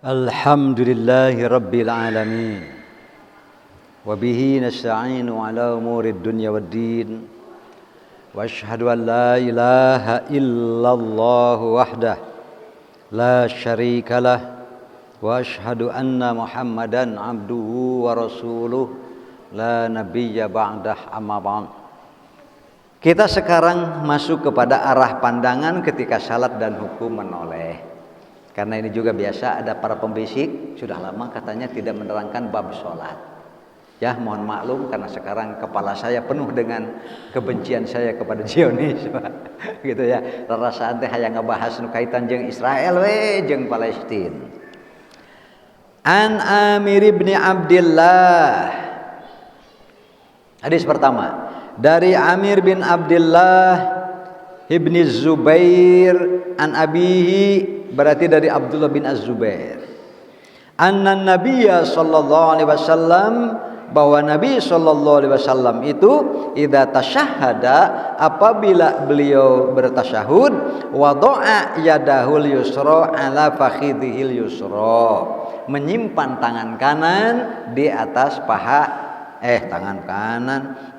Alhamdulillahi Rabbil Alamin. Wabihi nasta'inu ala umuri dunya waddin. Wa ashhadu an la ilaha illallah wahdah la syarika lah. Wa ashhadu anna Muhammadan abduhu wa rasuluh la nabiyya ba'dah amma ba'd. Kita sekarang masuk kepada arah pandangan ketika salat dan hukum menoleh. Karena ini juga biasa ada para pembisik, sudah lama katanya tidak menerangkan bab sholat. Ya mohon maklum karena sekarang kepala saya penuh dengan kebencian saya kepada Zionis, gitu ya. Rarasaan teh hayang ngebahas nu kaitan jeung Israel we jeung Palestina. An Amir bin Abdullah. Hadis pertama dari Amir bin Abdullah ibni Zubair an abihi, berarti dari Abdullah bin Az-Zubair. Anna Nabiyya sallallahu alaihi wasallam, bahwa Nabi sallallahu alaihi wasallam itu idza tasyahhada, apabila beliau bertasyahud, wada'a yadahul yusra ala fakhidhil yusra, menyimpan tangan kanan di atas paha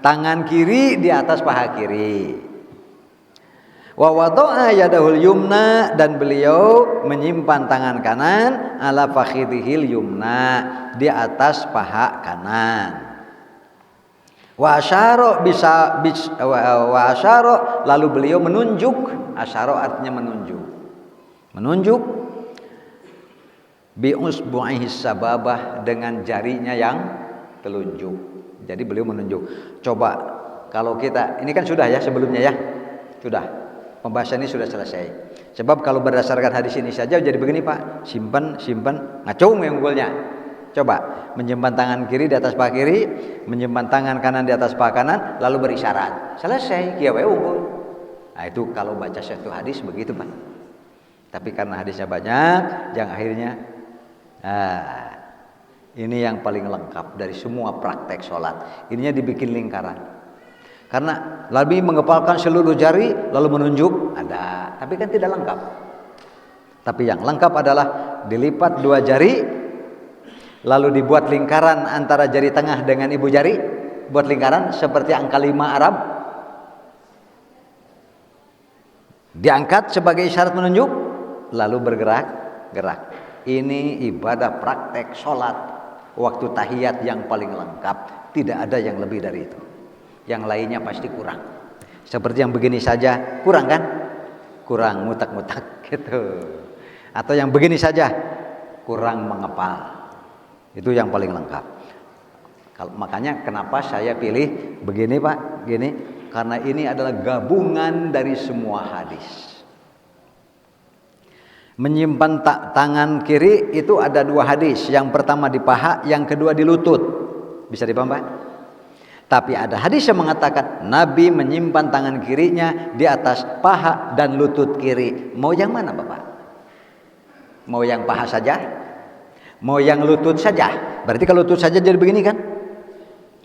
tangan kiri di atas paha kiri. Wa wada'a yadahul yumna, dan beliau menyimpan tangan kanan ala fakhidhil yumna, di atas paha kanan. Wa asyara wa asyara, lalu beliau menunjuk. Asyara artinya menunjuk bi usbu'ihi sababah, dengan jarinya yang telunjuk. Jadi beliau menunjuk. Coba kalau kita, ini kan sudah ya sebelumnya ya. Sudah. Pembahasan ini sudah selesai. Sebab kalau berdasarkan hadis ini saja jadi begini Pak, simpan ngacung yang unggulnya. Coba menyimpan tangan kiri di atas paha kiri, menyimpan tangan kanan di atas paha kanan, lalu berisyarat. Selesai, kieu we unggul. Nah itu kalau baca satu hadis begitu Pak. Tapi karena hadisnya banyak, yang akhirnya ini yang paling lengkap dari semua praktek sholat. Ininya dibikin lingkaran. Karena Nabi mengepalkan seluruh jari lalu menunjuk, ada, tapi kan tidak lengkap. Tapi yang lengkap adalah dilipat dua jari lalu dibuat lingkaran antara jari tengah dengan ibu jari, buat lingkaran seperti angka 5 Arab, diangkat sebagai isyarat menunjuk lalu bergerak. Ini ibadah praktek sholat waktu tahiyat yang paling lengkap, tidak ada yang lebih dari itu. Yang lainnya pasti kurang. Seperti yang begini saja kurang kan? Kurang mutak-mutak gitu. Atau yang begini saja kurang mengepal. Itu yang paling lengkap. Makanya kenapa saya pilih begini Pak, gini, karena ini adalah gabungan dari semua hadis. Menyimpan tangan kiri itu ada dua hadis. Yang pertama di paha, yang kedua di lutut. Bisa dipaham Pak? Tapi ada hadis yang mengatakan Nabi menyimpan tangan kirinya di atas paha dan lutut kiri. Mau yang mana Bapak? Mau yang paha saja? Mau yang lutut saja? Berarti kalau lutut saja jadi begini kan?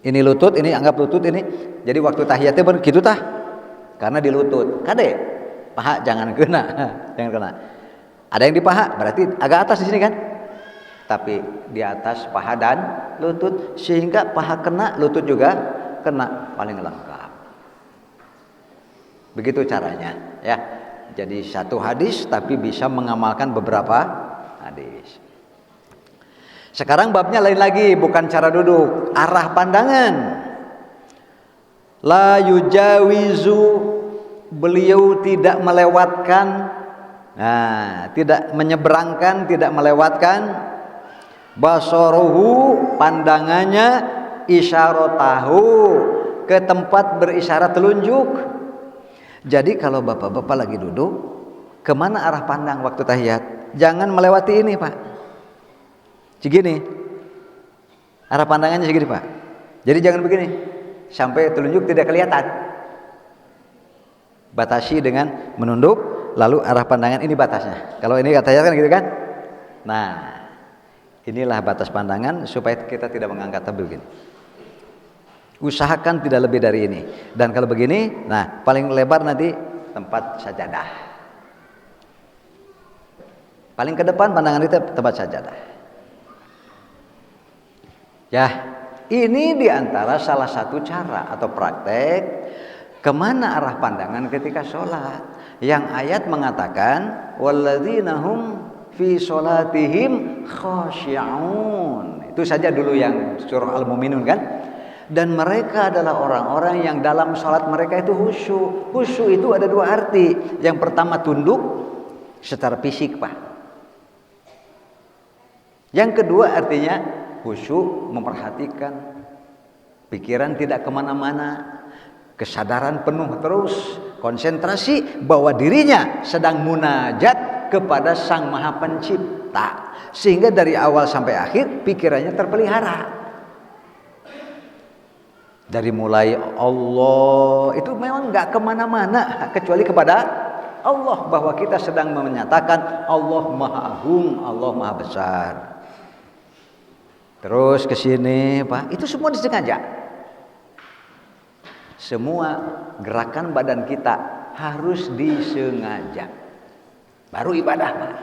Ini lutut, ini anggap lutut ini. Jadi waktu tahiyatnya begitu tah? Karena di lutut. Kade, paha jangan kena. Jangan kena. Ada yang di paha, berarti agak atas di sini kan? Tapi di atas paha dan lutut, sehingga paha kena, lutut juga kena, paling lengkap. Begitu caranya ya. Jadi satu hadis tapi bisa mengamalkan beberapa hadis. Sekarang babnya lain lagi, bukan cara duduk, arah pandangan. La yujawizu, beliau tidak melewatkan, tidak menyeberangkan, tidak melewatkan basaruhu, pandangannya, isyaratahu, ke tempat berisyarat telunjuk. Jadi kalau bapak-bapak lagi duduk, kemana arah pandang waktu tahiyat? Jangan melewati ini Pak. Segini arah pandangannya, segini Pak. Jadi jangan begini sampai telunjuk tidak kelihatan. Batasi dengan menunduk, lalu arah pandangan ini batasnya. Kalau ini tahiyat kan gitu kan. Nah inilah batas pandangan supaya kita tidak mengangkat begini. Usahakan tidak lebih dari ini. Dan kalau begini, nah paling lebar nanti tempat sajadah. Paling ke depan pandangan kita tempat sajadah. Ya, ini diantara salah satu cara atau praktek kemana arah pandangan ketika sholat. Yang ayat mengatakan walladzina hum fi sholatihim khashi'un. Itu saja dulu yang surah Al-Mu'minun kan. Dan mereka adalah orang-orang yang dalam sholat mereka itu khusyuk. Khusyuk itu ada dua arti. Yang pertama tunduk secara fisik, Pak. Yang kedua artinya khusyuk, memperhatikan, pikiran tidak kemana-mana, kesadaran penuh terus, konsentrasi bahwa dirinya sedang munajat kepada Sang Maha Pencipta, sehingga dari awal sampai akhir pikirannya terpelihara. Dari mulai Allah itu memang nggak kemana-mana kecuali kepada Allah, bahwa kita sedang menyatakan Allah Maha Agung, Allah Maha Besar. Terus ke sini, Pak, itu semua disengaja. Semua gerakan badan kita harus disengaja. Baru ibadah, Pak.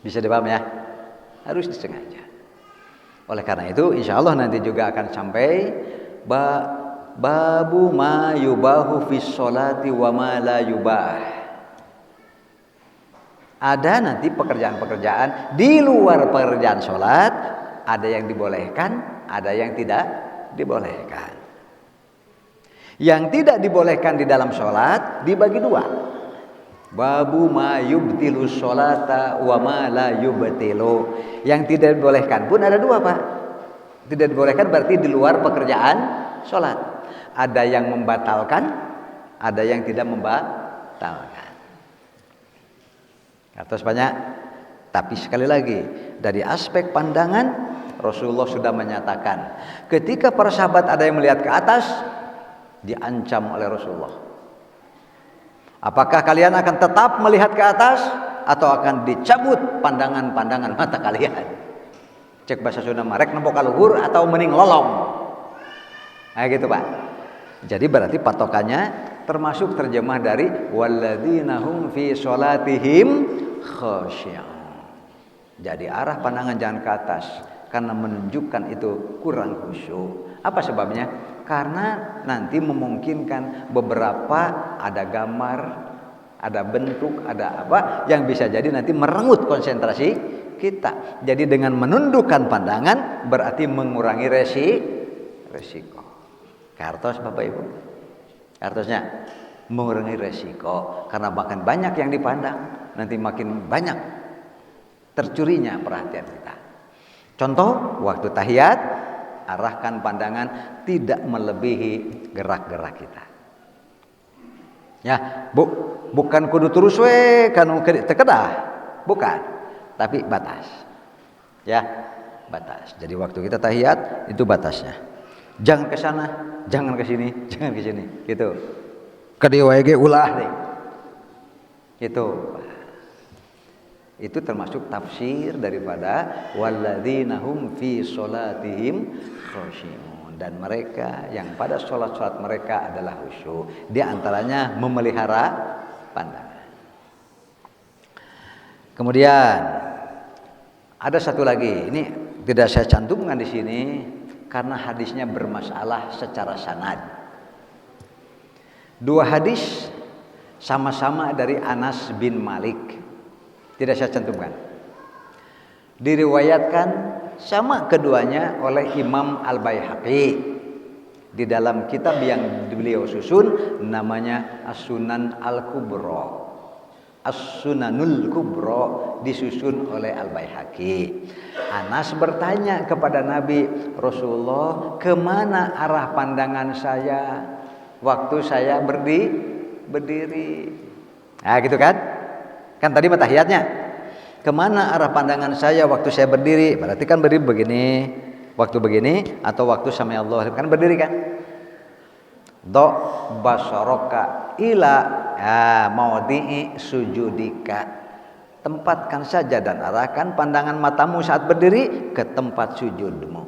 Bisa dipaham ya? Harus disengaja. Oleh karena itu, insya Allah nanti juga akan sampai babu ma yubahu fis sholati wa ma la yubah. Ada nanti pekerjaan-pekerjaan di luar pekerjaan sholat, ada yang dibolehkan, ada yang tidak dibolehkan. Yang tidak dibolehkan di dalam sholat dibagi dua. Babu ma yubtilu sholata wa ma la yubtilu. Yang tidak dibolehkan pun ada dua, Pak. Tidak dibolehkan berarti di luar pekerjaan sholat. Ada yang membatalkan, ada yang tidak membatalkan. Atas banyak. Tapi sekali lagi, dari aspek pandangan Rasulullah sudah menyatakan, ketika para sahabat ada yang melihat ke atas, diancam oleh Rasulullah. Apakah kalian akan tetap melihat ke atas atau akan dicabut pandangan-pandangan mata kalian? Cek bahasa Sunda marek nempok kaluhur atau mending lolong. Nah gitu, Pak. Jadi berarti patokannya termasuk terjemah dari walladzina hum fi sholatihim khashi'un. Jadi arah pandangan jangan ke atas karena menunjukkan itu kurang khusyuk. Apa sebabnya? Karena nanti memungkinkan beberapa ada gambar, ada bentuk, ada apa yang bisa jadi nanti merenggut konsentrasi kita. Jadi dengan menundukkan pandangan berarti mengurangi resiko. Kartos Bapak Ibu. Kartosnya mengurangi resiko karena makin banyak yang dipandang, nanti makin banyak tercurinya perhatian kita. Contoh waktu tahiyat, arahkan pandangan tidak melebihi gerak-gerak kita. Ya, bukan kudu terus we kanu tekedah, bukan, tapi batas. Ya, batas. Jadi waktu kita tahiyat itu batasnya. Jangan ke sana, jangan ke sini, jangan ke sini, gitu. Kadiwege ulah deh. Gitu. Itu termasuk tafsir daripada walladzina hum fi sholatihim khashi'un, dan mereka yang pada sholat-sholat mereka adalah khusyuk. Di antaranya memelihara pandangan. Kemudian ada satu lagi, ini tidak saya cantumkan di sini karena hadisnya bermasalah secara sanad. Dua hadis sama-sama dari Anas bin Malik. Tidak saya cantumkan. Diriwayatkan sama keduanya oleh Imam Al-Baihaqi di dalam kitab yang beliau susun namanya As-Sunan Al-Kubra. As-Sunanul Kubra disusun oleh Al-Baihaqi. Anas bertanya kepada Nabi, Rasulullah, kemana arah pandangan saya waktu saya berdiri? Nah gitu kan? Kan tadi matahiyatnya. Kemana arah pandangan saya waktu saya berdiri? Berarti kan berdiri begini, waktu begini, atau waktu sami Allah kan berdiri kan? Do basaraka ila maudhi'i sujudika. Tempatkan saja dan arahkan pandangan matamu saat berdiri ke tempat sujudmu.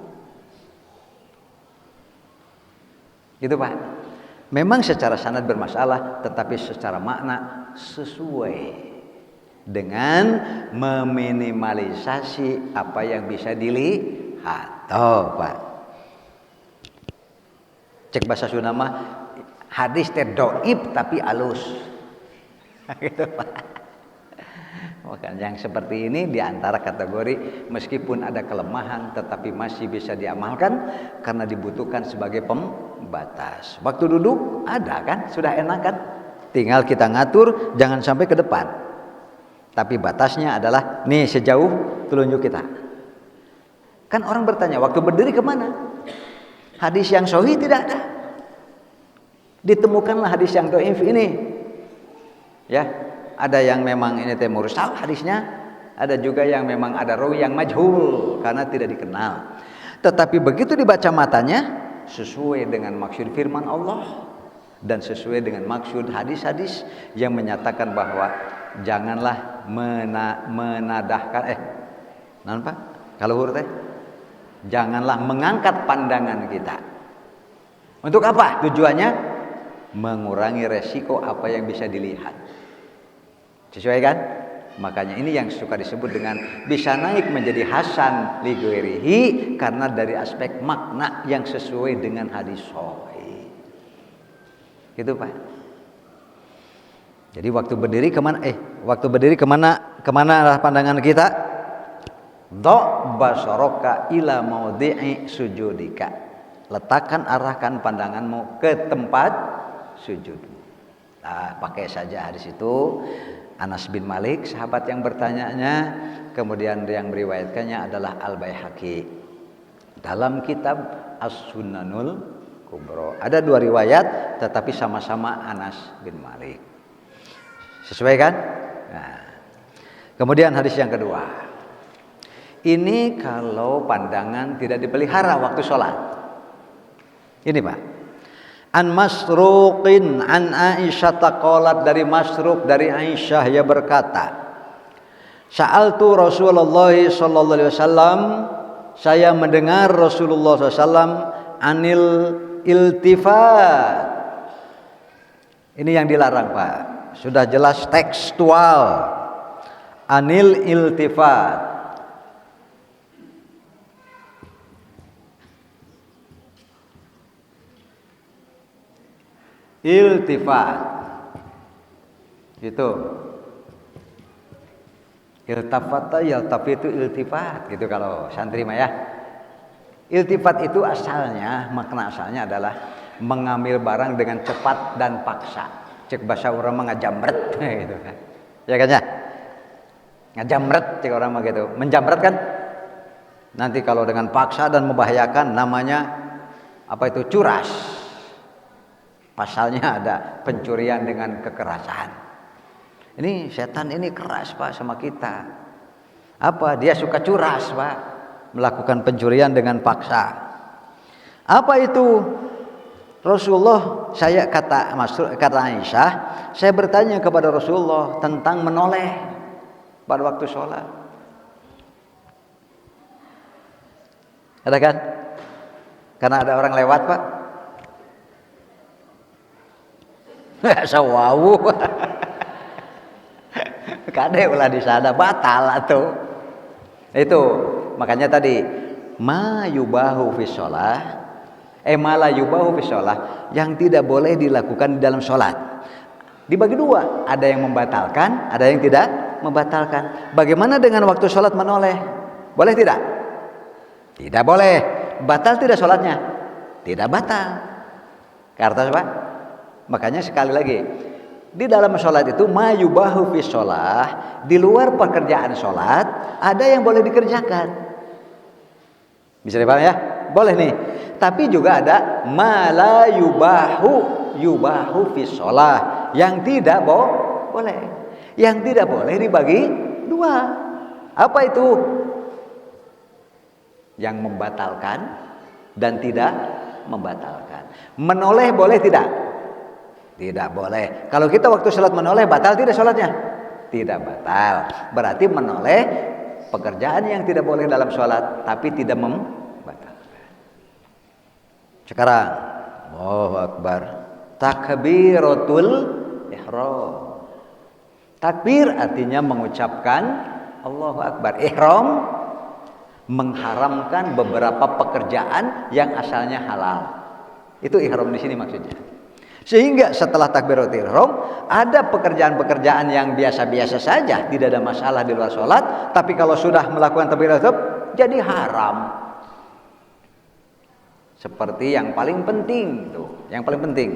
Gitu Pak. Memang secara sanad bermasalah, tetapi secara makna sesuai. dengan meminimalisasi apa yang bisa dilihat. Oh, Pak. Cek bahasa Sunda mah hadis teh dhaif tapi alus. Gitu, Pak. Maka yang seperti ini diantara kategori meskipun ada kelemahan tetapi masih bisa diamalkan karena dibutuhkan sebagai pembatas. Waktu duduk ada kan, sudah enak kan? Tinggal kita ngatur jangan sampai ke depan. Tapi batasnya adalah nih sejauh telunjuk kita. Kan orang bertanya waktu berdiri kemana? Hadis yang sahih tidak ada. Ditemukanlah hadis yang dhaif ini. Ya. Ada yang memang ini teh mursal hadisnya, ada juga yang memang ada rawi yang majhul karena tidak dikenal. Tetapi begitu dibaca matanya sesuai dengan maksud firman Allah dan sesuai dengan maksud hadis-hadis yang menyatakan bahwa janganlah menadahkan Pak? Kalau huruf teh janganlah mengangkat pandangan kita. Untuk apa? Tujuannya mengurangi resiko apa yang bisa dilihat. Sesuai kan? Makanya ini yang suka disebut dengan bisa naik menjadi hasan li ghairihi karena dari aspek makna yang sesuai dengan hadis sahih. Gitu, Pak. Jadi waktu berdiri kemana? Waktu berdiri kemana arah pandangan kita? Do basaraka ila maudhi'i sujudika. Letakkan arahkan pandanganmu ke tempat sujudmu. Nah, pakai saja hadis itu. Anas bin Malik, sahabat yang bertanyanya, kemudian yang meriwayatkannya adalah Al-Baihaqi dalam kitab As-Sunanul Kubra. Ada dua riwayat, tetapi sama-sama Anas bin Malik. Sesuai kan? Nah. Kemudian hadis yang kedua. Ini kalau pandangan tidak dipelihara waktu sholat. Ini Pak. An Masruqin an Aisyah taqalat, dari Masruq dari Aisyah ia berkata, Sa'altu Rasulullah sallallahu alaihi wasallam, saya mendengar Rasulullah SAW anil iltifat. Ini yang dilarang, Pak. Sudah jelas tekstual. Anil iltifat. Iltifat itu iltafata yaltafitu iltifat gitu kalau santri mah ya. Iltifat itu asalnya, makna asalnya adalah mengambil barang dengan cepat dan paksa. Cek bahasa orang mah ngajamret gitu kan. Ya kan ya? Ngajamret cek orang mah gitu. Menjamret kan? Nanti kalau dengan paksa dan membahayakan namanya apa itu? Curas. Pasalnya ada pencurian dengan kekerasan. Ini setan ini keras, Pak, sama kita. Apa? Dia suka curas, Pak. Melakukan pencurian dengan paksa. Apa itu? Rasulullah, saya kata Aisyah, saya bertanya kepada Rasulullah tentang menoleh pada waktu sholat. Ada kan? Karena ada orang lewat, Pak. Sawawu. Kade ulah di sana batal atuh. Itu makanya tadi ma yubahu fi shalah, ma la yubahu fi shalah, yang tidak boleh dilakukan di dalam sholat. Dibagi dua, ada yang membatalkan, ada yang tidak membatalkan. Bagaimana dengan waktu sholat menoleh? Boleh tidak? Tidak boleh. Batal tidak sholatnya? Tidak batal. Karena apa? Makanya sekali lagi, di dalam sholat itu mayubahu fi sholah, di luar pekerjaan sholat ada yang boleh dikerjakan. Bisa dipahami ya? Boleh nih. Tapi juga ada mala yubahu fi sholah, yang tidak boleh. Yang tidak boleh dibagi dua. Apa itu? Yang membatalkan dan tidak membatalkan. Menoleh boleh tidak? Tidak boleh. Kalau kita waktu sholat menoleh, batal tidak sholatnya? Tidak batal. Berarti menoleh pekerjaan yang tidak boleh dalam sholat, tapi tidak membatalkan. Sekarang, Allahu Akbar. Takbiratul ihram. Takbir artinya mengucapkan Allahu Akbar. Ihram mengharamkan beberapa pekerjaan yang asalnya halal. Itu ihram di sini maksudnya. Sehingga setelah takbiratul ihram ada pekerjaan-pekerjaan yang biasa-biasa saja, tidak ada masalah di luar sholat. Tapi kalau sudah melakukan takbiratul ihram jadi haram. Seperti yang paling penting tuh, yang paling penting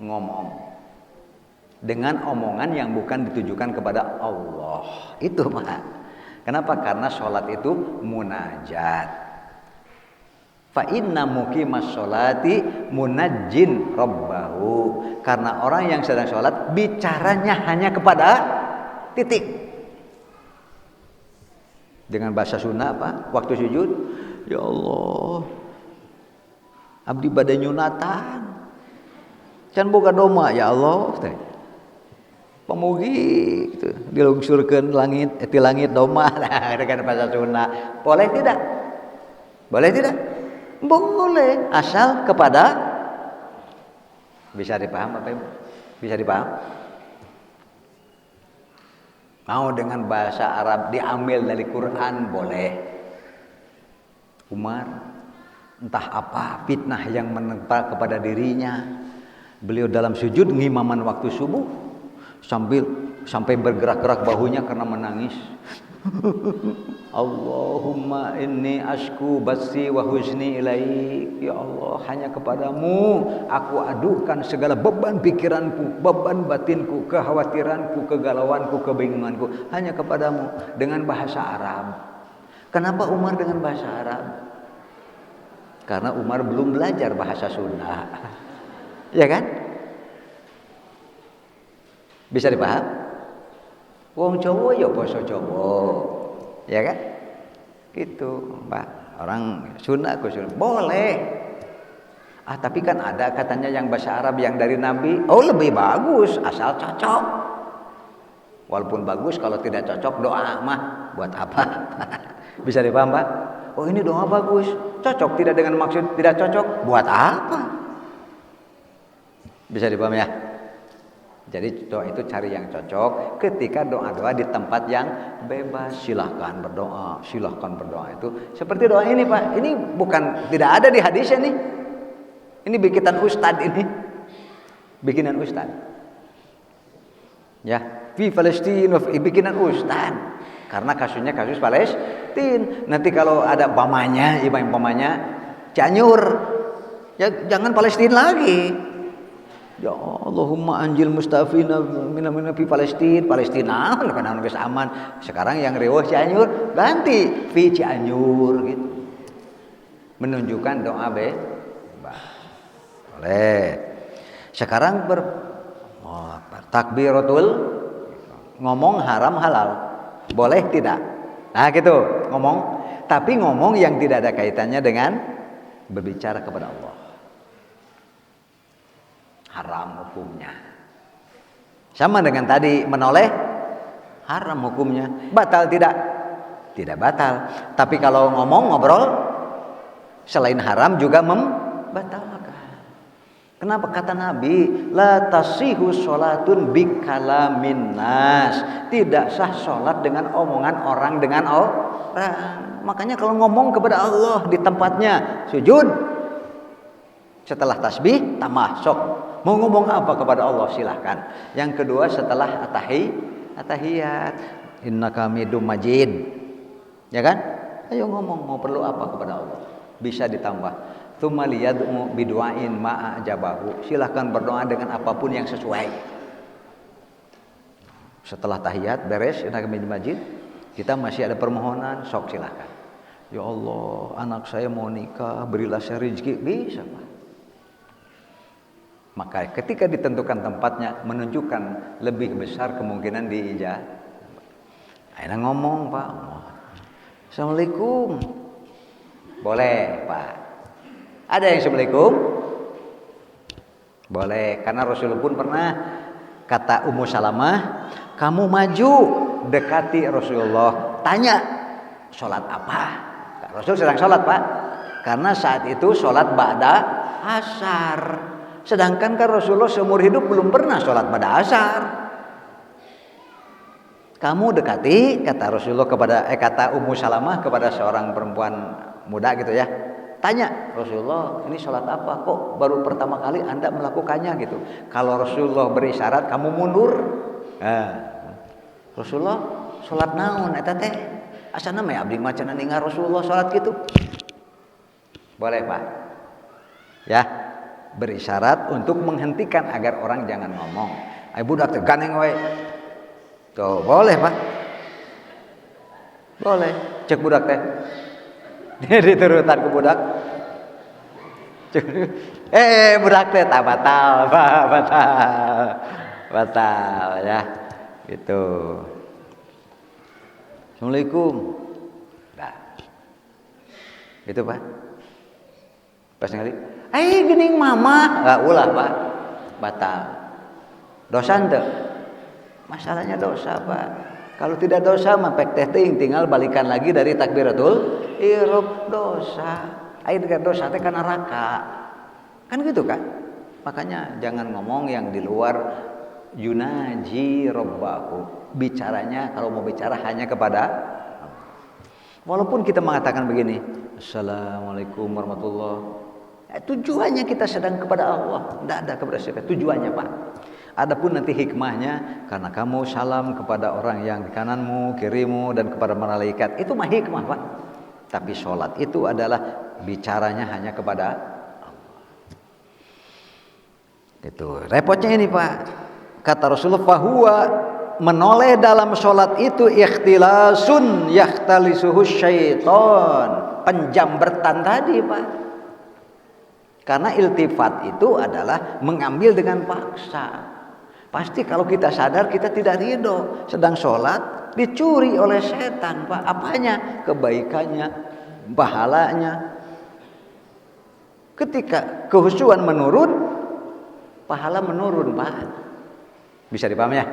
ngomong dengan omongan yang bukan ditujukan kepada Allah. Itu mah. Kenapa? Karena sholat itu munajat. Fa inna muqimas sholati munajjin rabbahu. Karena orang yang sedang sholat bicaranya hanya kepada titik. Dengan bahasa Sunda apa? Waktu sujud, ya Allah, abdi bade nyunatan. Can boga doma ya Allah. Pemugi gitu, dilungsurkeun langit, ti langit doma dengan bahasa Sunda. Boleh tidak? Boleh tidak? Boleh, asal kepada bisa dipaham Bapak Ibu? Bisa dipaham? Mau dengan bahasa Arab diambil dari Quran boleh. Umar entah apa fitnah yang menimpa kepada dirinya. Beliau dalam sujud ngimaman waktu subuh sampai bergerak-gerak bahunya karena menangis. Allahumma inni ashku basi wa huzni ilaik. Ya Allah, hanya kepadamu aku adukan segala beban pikiranku, beban batinku, kekhawatiranku, kegalauanku, kebingunganku, hanya kepadamu dengan bahasa Arab. Kenapa Umar dengan bahasa Arab? Karena Umar belum belajar bahasa Sunda. Ya kan? Bisa dipaham? Wong Jawa ya basa Jawa. Ya kan? Gitu, Mbak. Orang Sunda aku Sunda. Boleh. Tapi kan ada katanya yang bahasa Arab yang dari Nabi. Oh, lebih bagus asal cocok. Walaupun bagus kalau tidak cocok doa mah buat apa? Bisa dipaham, Pak? Oh, ini doa bagus. Cocok tidak dengan maksud tidak cocok. Buat apa? Bisa dipaham ya? Jadi doa itu cari yang cocok. Ketika doa-doa di tempat yang bebas, silahkan berdoa, silahkan berdoa. Itu seperti doa ini Pak. Ini bukan, tidak ada di hadisnya nih. Ini bikinan Ustadz ini. Bikinan Ustadz. Ya, di Palestina bikinan Ustadz. Karena kasusnya kasus Palestina. Nanti kalau ada pamanya, imam-pamanya Cianjur, ya jangan Palestina lagi. Ya Allahumma anjil mustafina mina fi Palestina kan geus aman. Sekarang yang reweuh Cianjur ganti fi Cianjur gitu. Menunjukkan doa boleh. Sekarang takbiratul ngomong haram halal. Boleh tidak? Nah gitu, ngomong. Tapi ngomong yang tidak ada kaitannya dengan berbicara kepada Allah. Haram hukumnya. Sama dengan tadi menoleh, haram hukumnya. Batal tidak? Tidak batal. Tapi kalau ngomong ngobrol selain haram juga membatalkan. Kenapa kata Nabi la tasihu sholatun bikalamin nas? Tidak sah sholat dengan omongan orang dengan orang. Makanya kalau ngomong kepada Allah di tempatnya sujud, setelah tasbih tambah sok. Mau ngomong apa kepada Allah silahkan. Yang kedua setelah atahiyat, innaka hamidum majid. Ya kan? Ayo ngomong mau perlu apa kepada Allah. Bisa ditambah. Tsumma liyad'u bidu'ain ma'a ajabahu. Silahkan berdoa dengan apapun yang sesuai. Setelah tahiyat beres innaka hamidum majid, kita masih ada permohonan, sok silahkan. Ya Allah, anak saya mau nikah, berilah saya rezeki. Bisa, Pak. Maka ketika ditentukan tempatnya menunjukkan lebih besar kemungkinan diijabah. Akhirnya ngomong Pak, Assalamualaikum. Boleh Pak. Ada yang Assalamualaikum? Boleh, karena Rasulullah pun pernah kata Ummu Salamah, kamu maju dekati Rasulullah, tanya sholat apa? Rasul sedang sholat Pak, karena saat itu sholat ba'da asar. Sedangkan kan Rasulullah seumur hidup belum pernah sholat pada asar. Kamu dekati, kata Rasulullah kata Ummu Salamah kepada seorang perempuan muda gitu ya. Tanya, Rasulullah, ini sholat apa? Kok baru pertama kali Anda melakukannya gitu? Kalau Rasulullah berisyarat, kamu mundur. Nah, Rasulullah, sholat naon eta teh? Asana mah abdi macan ningal Rasulullah sholat gitu. Boleh, Pak. Ya, berisyarat untuk menghentikan agar orang jangan ngomong. Ai budak teh ganeng wae. Tuh, boleh, Pak. Boleh. Cek budak teh. Dia diturutan ke budak. Budak teh tak batal, Pak, batal ya. Gitu. Assalamualaikum. Nah. Gitu, Pak. Pas sekali, gening mama. Enggak ulah, Pak. Batal. Dosa henteu? Masalahnya dosa, Pak. Kalau tidak dosa mah pek teh tinggal balikan lagi dari takbiratul ihram. Dosa. Dosa teh kan neraka. Kan gitu kan? Makanya jangan ngomong yang di luar yunaji rabbahu. Bicaranya kalau mau bicara hanya kepada Allah. Walaupun kita mengatakan begini, Assalamualaikum warahmatullahi. Tujuannya kita sedang kepada Allah, tidak ada kepada siapa. Tujuannya, Pak. Adapun nanti hikmahnya, karena kamu salam kepada orang yang di kananmu, kirimu, dan kepada malaikat, itu mah hikmah, Pak. Tapi sholat itu adalah bicaranya hanya kepada Allah. Itu repotnya ini, Pak. Kata Rasulullah, fahuwa, menoleh dalam sholat itu ikhtilasun yakhtalisuhu syaiton, penjambertan tadi, Pak. Karena iltifat itu adalah mengambil dengan paksa. Pasti kalau kita sadar kita tidak ridho. Sedang sholat dicuri oleh setan, Pak. Apanya? Kebaikannya, pahalanya. Ketika kehusuan menurun, pahala menurun, Pak. Bisa dipahami ya?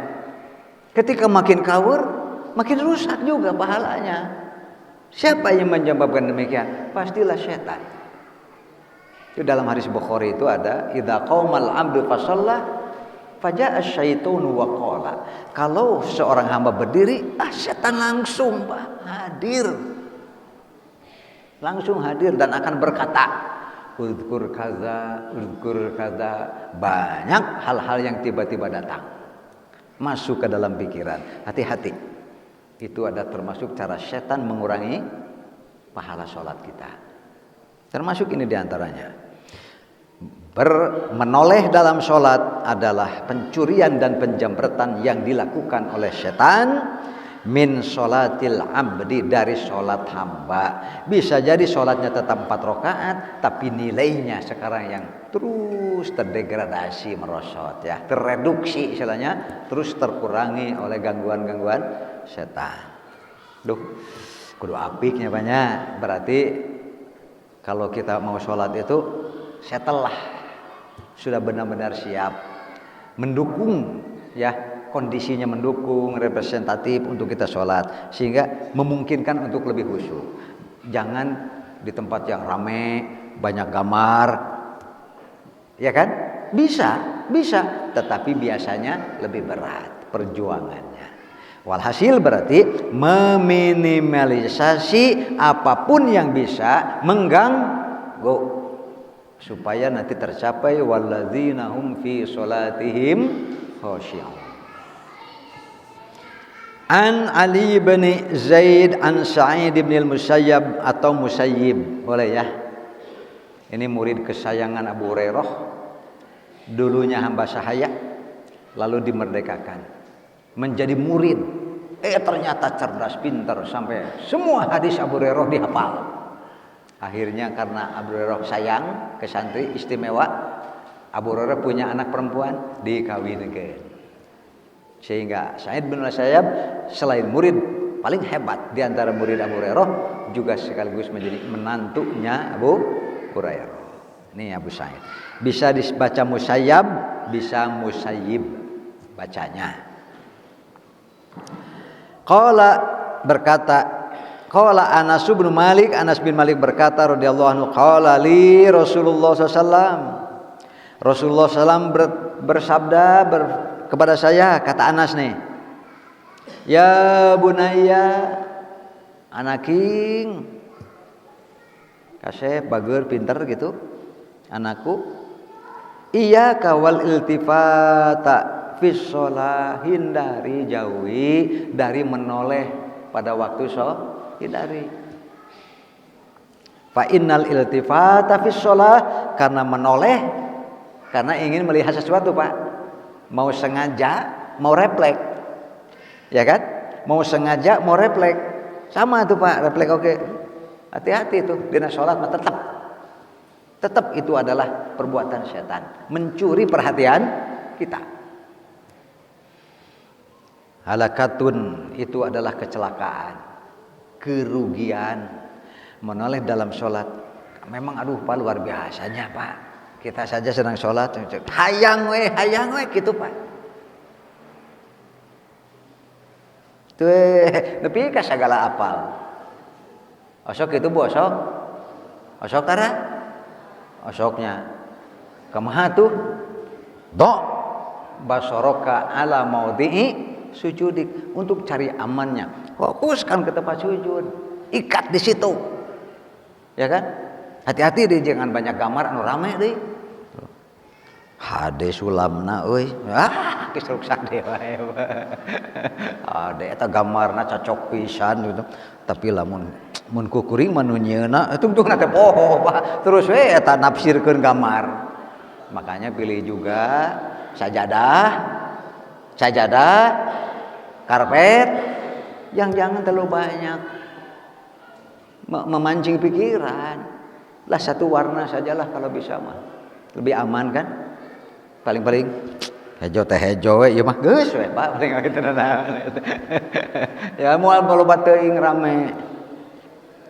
Ketika makin kawur, makin rusak juga pahalanya. Siapa yang menyebabkan demikian? Pastilah setan. Itu dalam hadis Bukhari itu ada idza qaumal 'abdu fa shalla faja'a asyaitonu wa qala. Kalau seorang hamba berdiri, setan langsung, Pak, hadir. Langsung hadir dan akan berkata, uzkur kaza, banyak hal-hal yang tiba-tiba datang masuk ke dalam pikiran. Hati-hati. Itu ada termasuk cara setan mengurangi pahala sholat kita. Termasuk ini diantaranya. Menoleh dalam sholat adalah pencurian dan penjamretan yang dilakukan oleh setan min sholatil abdi, dari sholat hamba. Bisa jadi sholatnya tetap 4 rakaat, tapi nilainya sekarang yang terus terdegradasi, merosot ya, terreduksi istilahnya, terus terkurangi oleh gangguan-gangguan setan. Kudu apiknya banyak. Berarti kalau kita mau sholat itu setelah sudah benar-benar siap, mendukung ya, kondisinya mendukung, representatif untuk kita sholat, sehingga memungkinkan untuk lebih khusyuk. Jangan di tempat yang ramai, banyak gambar, ya kan? Bisa, tetapi biasanya lebih berat perjuangannya. Walhasil berarti meminimalisasi apapun yang bisa mengganggu, supaya nanti tercapai walladzina hum fi sholatihim khashi'un. An Ali bin Zaid an Sa'id bin al-Musayyab atau Musayyib, boleh ya. Ini murid kesayangan Abu Hurairah, dulunya hamba sahaya, lalu dimerdekakan, menjadi murid. Ternyata cerdas, pintar, sampai semua hadis Abu Hurairah dihafal. Akhirnya karena Abu Hurairah sayang ke santri istimewa, Abu Hurairah punya anak perempuan, dikawinkan. Sehingga Sa'id bin Musayyab selain murid paling hebat di antara murid Abu Hurairah, juga sekaligus menjadi menantunya Abu Hurairah. Ini Abu Sa'id. Bisa dibaca Musayyab, bisa Musayyib bacanya. Qala berkata, qala Anas bin Malik, Anas bin Malik berkata radhiyallahu anhu, qala li Rasulullah sallallahu, Rasulullah sallallahu bersabda kepada saya, kata Anas nih, Ya bunayya anaking kasep bager pinter gitu anakku iya kawal iltifata fis shalah hindari jauhi dari menoleh pada waktu hindari fa innal iltifata fis shalah karena menoleh karena ingin melihat sesuatu Pak mau sengaja mau refleks ya kan mau sengaja mau refleks sama tuh Pak refleks oke hati-hati tuh dina sholat mah tetap itu adalah perbuatan setan mencuri perhatian kita. Halakatun itu adalah kecelakaan kerugian menoleh dalam sholat memang aduh Pak luar biasanya Pak kita saja sedang sholat hayang we gitu Pak tuh nepi ka sagala apal osok itu bu osok tara osoknya kemaha tuh do basoroka ala maudhi'i sujudik untuk cari amannya fokuskan ke tempat sujud ikat di situ ya kan hati-hati deh jangan banyak gambar anu rame deh hade sulamna euy kisruk sade wae ade eta gambarna cocok pisan gitu tapi lamun mun kukuring mah nu nyieuna tungtungna teh poho Pak terus we eta nafsirkeun gambar makanya pilih juga sajadah karpet yang jangan terlalu banyak memancing pikiran lah satu warna sajalah kalau bisa mah lebih aman kan paling hejo teh hejo we ieu mah geus we Pak paling kitu naon ya moal loba teuing rame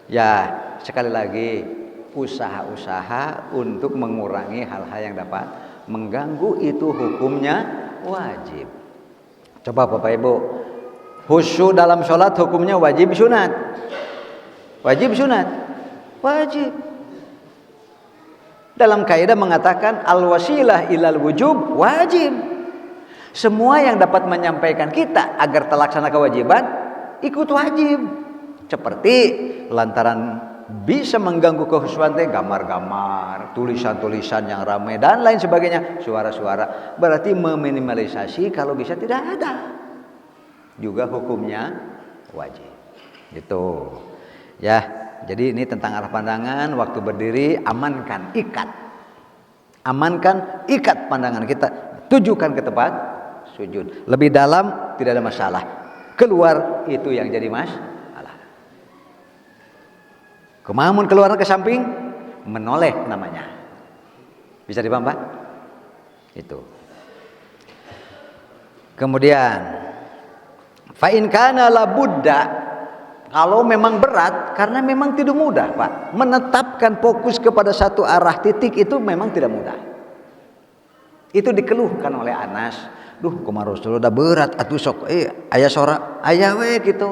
ya sekali lagi usaha-usaha untuk mengurangi hal-hal yang dapat mengganggu itu hukumnya wajib coba Bapak Ibu khusyuk dalam sholat hukumnya wajib sunat wajib dalam kaidah mengatakan al-wasilah ilal wujub wajib. Semua yang dapat menyampaikan kita agar terlaksana kewajiban ikut wajib. Seperti lantaran bisa mengganggu kehusuan teh gambar-gambar, tulisan-tulisan yang ramai dan lain sebagainya, suara-suara berarti meminimalisasi kalau bisa tidak ada. Juga hukumnya wajib. Gitu. Ya. Jadi ini tentang arah pandangan, waktu berdiri amankan, ikat pandangan kita, tujukan ke tempat sujud. Lebih dalam tidak ada masalah, keluar itu yang jadi masalah. Kemamun keluar ke samping, menoleh namanya. Bisa dipaham Pak? Itu. Kemudian, fa in kana la budda. Kalau memang berat, karena memang tidak mudah Pak. Menetapkan fokus kepada satu arah titik itu memang tidak mudah. Itu dikeluhkan oleh Anas. Duh kumaha Rasul udah berat atuh sok aya sora aya we gitu.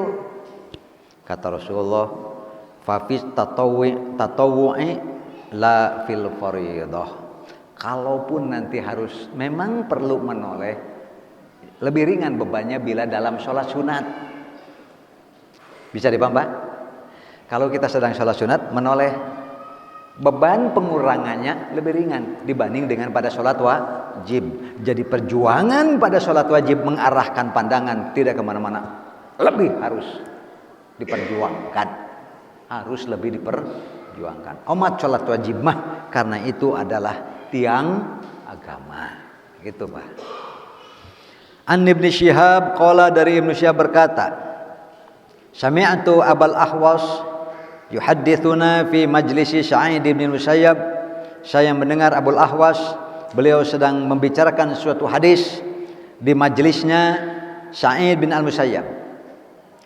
Kata Rasulullah, fa fis tatawwu'i la fil fardhah. Kalaupun nanti harus memang perlu menoleh, lebih ringan bebannya bila dalam sholat sunat. Bisa dipaham Pak? Kalau kita sedang sholat sunat menoleh, beban pengurangannya lebih ringan dibanding dengan pada sholat wajib. Jadi perjuangan pada sholat wajib mengarahkan pandangan tidak kemana-mana, lebih harus diperjuangkan, harus lebih diperjuangkan. Umat sholat wajib mah karena itu adalah tiang agama, gitu Pak. An Ibnu Syihab qala dari Ibnu Syihab berkata, sami'tu Abul Ahwas yuhadditsuna fi majlisi Sa'id bin Musayyab. Saya mendengar Abul Ahwas, beliau sedang membicarakan suatu hadis di majelisnya Sa'id bin Al-Musayyab.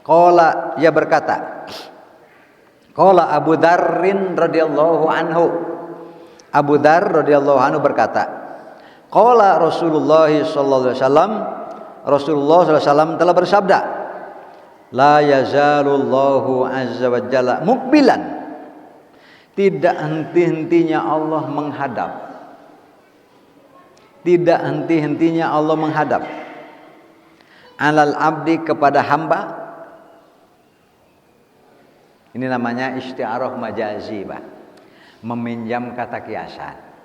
Qala, ia berkata, qala Abu Dzarrin radhiyallahu anhu. Abu Dzar radhiyallahu anhu berkata, qala Rasulullah sallallahu alaihi wasallam, Rasulullah sallallahu alaihi wasallam telah bersabda, la yazalullahu azza wa jalla mukbilan, tidak henti-hentinya Allah menghadap, tidak henti-hentinya Allah menghadap 'alal abdi kepada hamba. Ini namanya isti'arah majazi, Pak. Meminjam kata kiasan.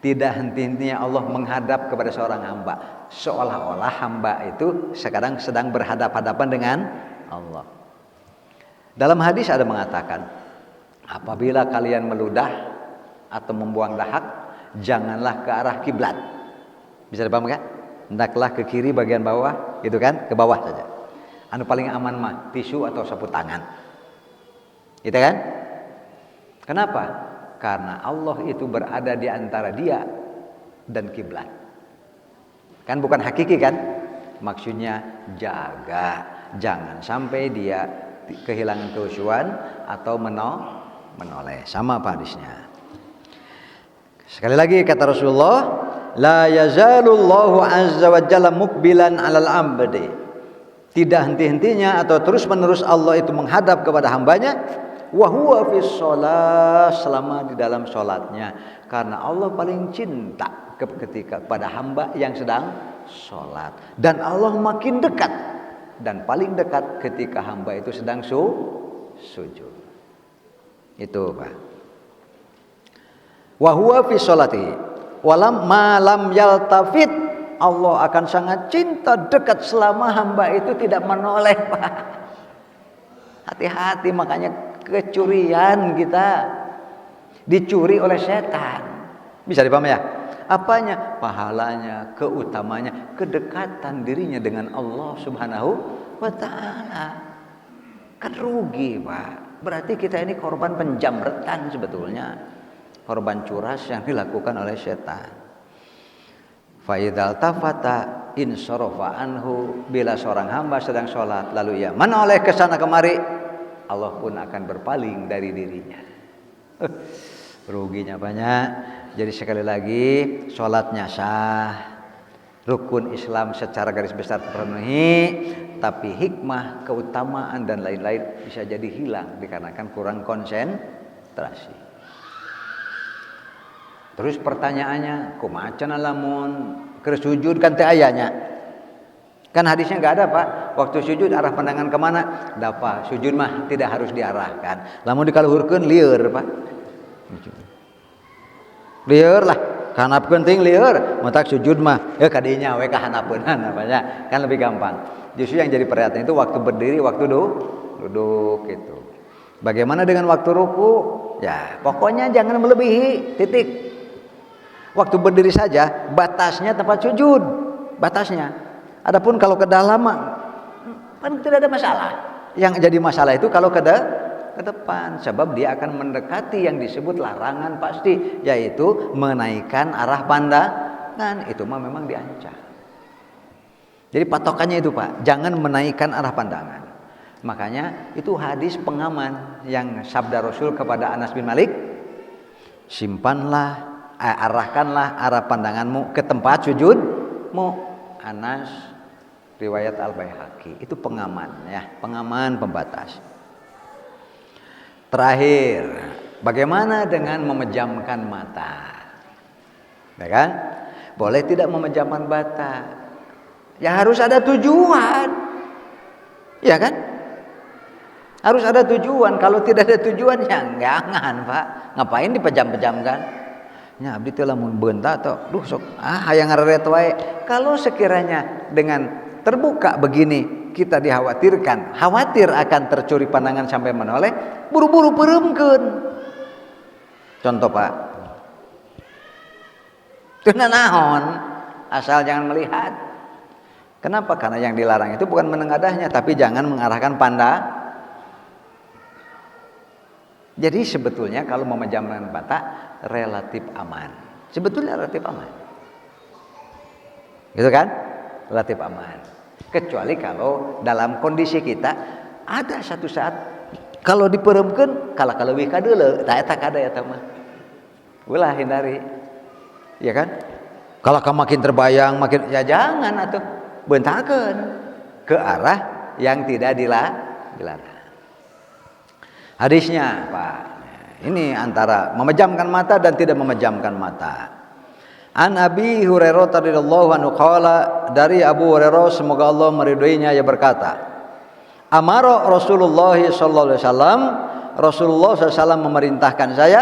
Tidak henti-hentinya Allah menghadap kepada seorang hamba, seolah-olah hamba itu sekarang sedang berhadap-hadapan dengan Allah. Dalam hadis ada mengatakan, apabila kalian meludah atau membuang dahak, janganlah ke arah kiblat. Bisa dipaham kan? Hendaklah ke kiri bagian bawah, gitu kan? Ke bawah saja. Anu paling aman mah tisu atau sapu tangan. Gitu kan? Kenapa? Karena Allah itu berada di antara dia dan kiblat. Kan bukan hakiki kan? Maksudnya jaga, jangan sampai dia kehilangan kehusuan atau menoleh. Sama apa hadisnya? Sekali lagi kata Rasulullah, la yazalullahu azza wa jalla mukbilan 'alal 'abdi. Tidak henti-hentinya atau terus-menerus Allah itu menghadap kepada hambanya, wa huwa fis shalah, selama di dalam salatnya. Karena Allah paling cinta ketika pada hamba yang sedang salat, dan Allah makin dekat dan paling dekat ketika hamba itu sedang sujud. Itu, Pak. Wa huwa fi sholati walam malam yaltafit, Allah akan sangat cinta dekat selama hamba itu tidak menoleh, Pak. Hati-hati, makanya kecurian kita dicuri oleh setan. Bisa dipahami ya? Apanya? Pahalanya, keutamanya, kedekatan dirinya dengan Allah Subhanahu wa ta'ala. Kan rugi, Pak. Berarti kita ini korban penjamretan sebetulnya. Korban curas yang dilakukan oleh setan. Fa idzal tafata insarafa anhu, bila seorang hamba sedang sholat lalu ia menoleh ke sana kemari, Allah pun akan berpaling dari dirinya. Ruginya banyak. Jadi sekali lagi, sholatnya sah, rukun Islam secara garis besar terpenuhi, tapi hikmah, keutamaan dan lain-lain bisa jadi hilang dikarenakan kurang konsentrasi. Terus pertanyaannya, kumaha lamun keur sujud kan teu ayanya? Kan hadisnya enggak ada, Pak. Waktu sujud arah pandangan kemana? Dapa. Sujud mah tidak harus diarahkan. Lamun dikaluhurkeun lieur, Pak. Lieur lah. Kahanapkeun ting lieur. Mentak sujud mah ya kadinya we kahanapeunan namanya. Kan lebih gampang. Justru yang jadi perhatian itu waktu berdiri, waktu duduk gitu. Bagaimana dengan waktu ruku? Ya, pokoknya jangan melebihi titik. Waktu berdiri saja batasnya tempat sujud, batasnya. Adapun kalau ke dalam kan tidak ada masalah. Yang jadi masalah itu kalau ke depan, sebab dia akan mendekati yang disebut larangan pasti, yaitu menaikkan arah pandangan. Itu mah memang diancam. Jadi patokannya itu, Pak, jangan menaikkan arah pandangan. Makanya itu hadis pengaman yang sabda Rasul kepada Anas bin Malik, simpanlah, arahkanlah arah pandanganmu ke tempat sujudmu. Anas, riwayat Al-Baihaqi. Itu pengaman ya, pengaman pembatas. Terakhir, bagaimana dengan memejamkan mata? Ya kan? Boleh tidak memejamkan mata? Ya harus ada tujuan. Ya kan? Harus ada tujuan. Kalau tidak ada tujuan ya jangan, Pak. Ngapain dipejam-pejamkan? Nya abdi teh lamun beunta atau duh sok hayang ngareret wae. Kalau sekiranya dengan terbuka begini kita dikhawatirkan, khawatir akan tercuri pandangan sampai menoleh, buru-buru pereumkeun. Contoh, Pak. Teu naon, asal jangan melihat. Kenapa? Karena yang dilarang itu bukan menengadahnya, tapi jangan mengarahkan pandang. Jadi sebetulnya kalau memejamkan mata relatif aman. Sebetulnya relatif aman. Gitu kan? Relatif aman. Kecuali kalau dalam kondisi kita ada satu saat kalau dipereumkeun kalah kaleuwih ka deuleu, tah eta kada eta mah. Ulah hindari. Ya kan? Kalau kamu makin terbayang, makin ya jangan atuh beuntakeun ke arah yang tidak dilarang. Hadisnya, Pak. Ini antara memejamkan mata dan tidak memejamkan mata. An Abi Hurairah radhiyallahu anhu qala, dari Abu Hurairah semoga Allah meridhoinya, ia berkata, amara Rasulullah sallallahu alaihi wasallam, Rasulullah SAW memerintahkan saya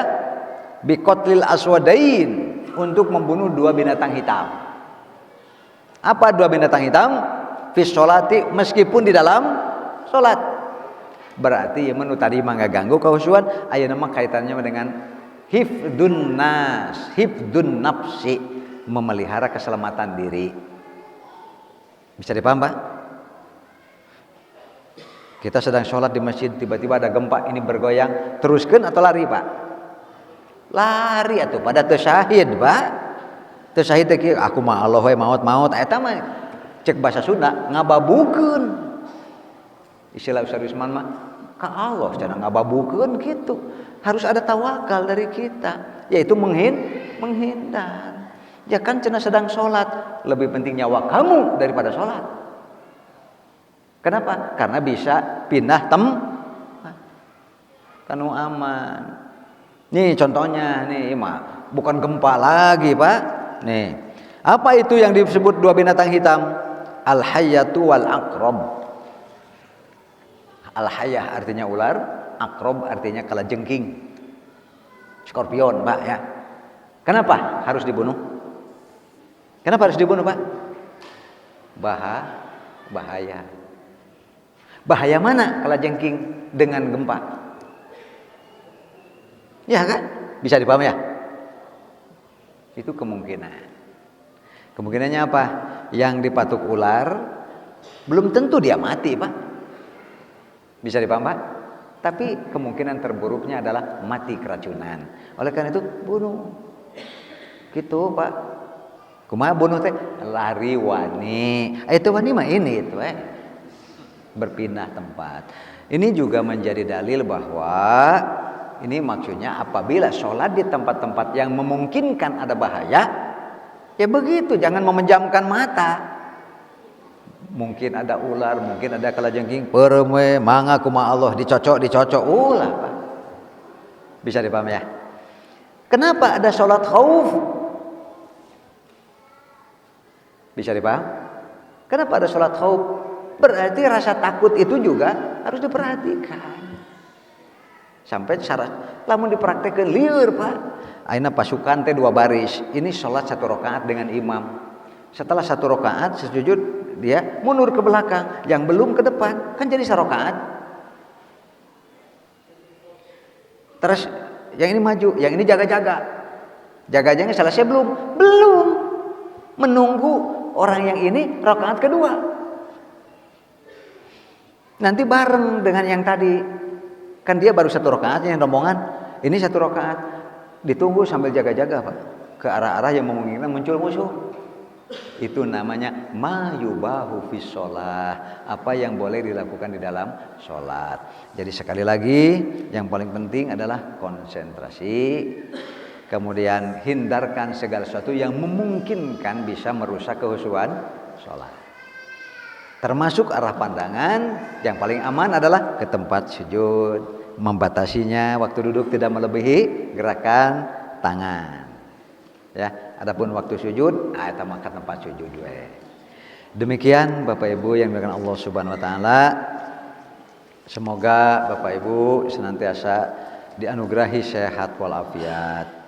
biqatlil aswadain, untuk membunuh dua binatang hitam. Apa dua binatang hitam? Fi sholati, meskipun di dalam salat. Berarti ya menu tadi mah ganggu kehusuan, aya nama kaitannya dengan hifdun nas, hifdun nafsi, memelihara keselamatan diri. Bisa dipaham, Pak? Kita sedang sholat di masjid, tiba-tiba ada gempa, ini bergoyang, teruskan atau lari, Pak? Lari atuh, pada teu syahid, Pak. Teu syahid teh kieu, aku mah Allah we maut-maut, eta mah cek bahasa Sunda ngababukeun. Istilah Ustaz Usman mah ka Allah cenah ngababukeun gitu. Harus ada tawakal dari kita, yaitu menghindar. Ya kan cenah sedang sholat, lebih penting nyawa kamu daripada sholat. Kenapa? Karena bisa pindah kanu aman. Nih contohnya, nih mah bukan gempa lagi, Pak. Nih, apa itu yang disebut dua binatang hitam? Al-hayyatu wal aqrab. Al-hayyah artinya ular, aqrab artinya kalajengking, skorpion, Pak, ya. Kenapa harus dibunuh? Kenapa harus dibunuh, Pak? Bahaya. Bahaya mana kalajengking dengan gempa? Ya kan? Bisa dipahami ya? Itu kemungkinan. Kemungkinannya apa? Yang dipatuk ular belum tentu dia mati, Pak. Bisa dipaham, Pak? Tapi kemungkinan terburuknya adalah mati keracunan. Oleh karena itu bunuh. Gitu, Pak. Kumaha bunuh teh? Lari wani. Itu wani mah ini itu, berpindah tempat. Ini juga menjadi dalil bahwa ini maksudnya apabila sholat di tempat-tempat yang memungkinkan ada bahaya, ya begitu, jangan memejamkan mata. Mungkin ada ular, mungkin ada kalajengking, pereme, mangga kumaha Allah dicocok ulah, Pak. Bisa dipaham ya? Kenapa ada sholat khauf? Bisa dipaham? Kenapa ada sholat khauf? Berarti rasa takut itu juga harus diperhatikan. Sampai syarat lamun dipraktekkeun lieur, Pak. Ayeuna pasukan teh 2 baris. Ini salat 1 rakaat dengan imam. Setelah 1 rakaat sujud, dia mundur ke belakang, yang belum ke depan, kan jadi 1 rakaat. Terus yang ini maju, yang ini jaga-jaga. Jaga-jaganya selesai belum? Belum. Menunggu orang yang ini rakaat kedua. Nanti bareng dengan yang tadi. Kan dia baru 1 rakaat yang rombongan, ini 1 rakaat, ditunggu sambil jaga-jaga, Pak, ke arah-arah yang memungkinkan muncul musuh. Itu namanya mayubahu fis sholat, apa yang boleh dilakukan di dalam sholat. Jadi sekali lagi, yang paling penting adalah konsentrasi, kemudian hindarkan segala sesuatu yang memungkinkan bisa merusak kehusuan sholat. Termasuk arah pandangan, yang paling aman adalah ke tempat sujud, membatasinya, waktu duduk tidak melebihi gerakan tangan. Ya, adapun waktu sujud, eta mah ke tempat sujud we. Demikian Bapak Ibu yang dimuliakan Allah Subhanahu wa taala. Semoga Bapak Ibu senantiasa dianugerahi sehat walafiat.